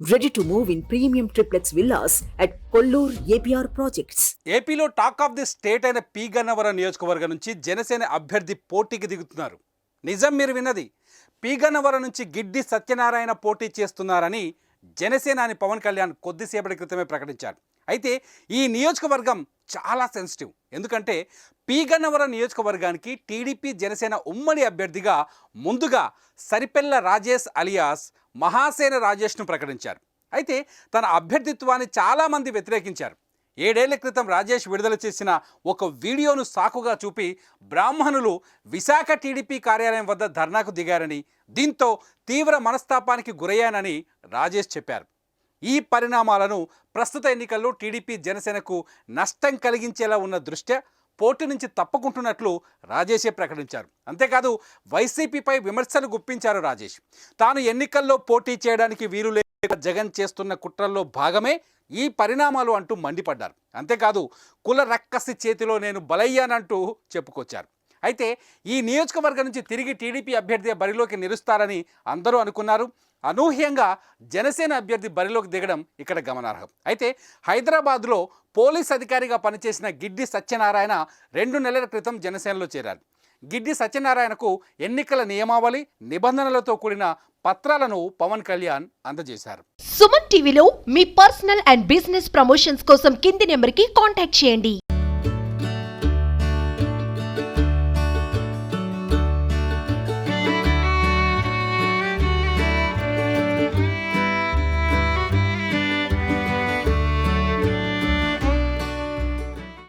Ready to move in premium triplex villas at Kollur APR Projects. ఏపీలో talk of the state అయిన P Gannavaram నియోజకవర్గం నుంచి జనసేన అభ్యర్థి పోటీకి దిగుతున్నారు. నిజం మీరు విన్నది. పి గన్నవరం నుంచి గిడ్డి సత్యనారాయణ పోటీ చేస్తున్నారని జనసేనాని పవన్ కళ్యాణ్ కొద్దిసేపటి క్రితమే ప్రకటించారు. అయితే ఈ నియోజకవర్గం చాలా సెన్సిటివ్. ఎందుకంటే పి గన్నవరం నియోజకవర్గానికి టీడీపీ జనసేన ఉమ్మడి అభ్యర్థిగా ముందుగా సరిపెల్ల రాజేష్ అలియాస్ మహాసేన రాజేష్ను ప్రకటించారు. అయితే తన అభ్యర్థిత్వాన్ని చాలామంది వ్యతిరేకించారు. 7 ఏళ్ల క్రితం రాజేష్ విడుదల చేసిన ఒక వీడియోను సాకుగా చూపి బ్రాహ్మణులు విశాఖ టీడీపీ కార్యాలయం వద్ద ధర్నాకు దిగారని, దీంతో తీవ్ర మనస్తాపానికి గురయ్యానని రాజేష్ చెప్పారు. ఈ పరిణామాలను ప్రస్తుత ఎన్నికల్లో టీడీపీ జనసేనకు నష్టం కలిగించేలా ఉన్న దృష్ట్యా పోటీ నుంచి తప్పుకుంటున్నట్లు రాజేషే ప్రకటించారు. అంతేకాదు వైసీపీపై విమర్శలు గుప్పించారు రాజేష్. తాను ఎన్నికల్లో పోటీ చేయడానికి వీలు లేక జగన్ చేస్తున్న కుట్రల్లో భాగమే ఈ పరిణామాలు అంటూ మండిపడ్డారు. అంతేకాదు కుల రక్కసి చేతిలో నేను బలయ్యానంటూ చెప్పుకొచ్చారు. అయితే ఈ నియోజకవర్గం నుంచి తిరిగి టీడీపీ అభ్యర్థి బరిలోకి నిలుస్తారని అందరూ అనుకున్నారు. అనూహ్యంగా జనసేన అభ్యర్థి బరిలోకి దిగడం ఇక్కడ గమనార్హం. అయితే హైదరాబాద్లో పోలీస్ అధికారిగా పనిచేసిన గిడ్డి సత్యనారాయణ 2 నెలల క్రితం జనసేనలో చేరారు. గిడ్డి సత్యనారాయణకు ఎన్నికల నియమావళి నిబంధనలతో కూడిన పత్రాలను పవన్ కళ్యాణ్ అందజేశారు. సుమన్ టీవీలో మీ పర్సనల్ అండ్ బిజినెస్ ప్రమోషన్స్ కోసం కింది నెంబర్కి కాంటాక్ట్ చేయండి.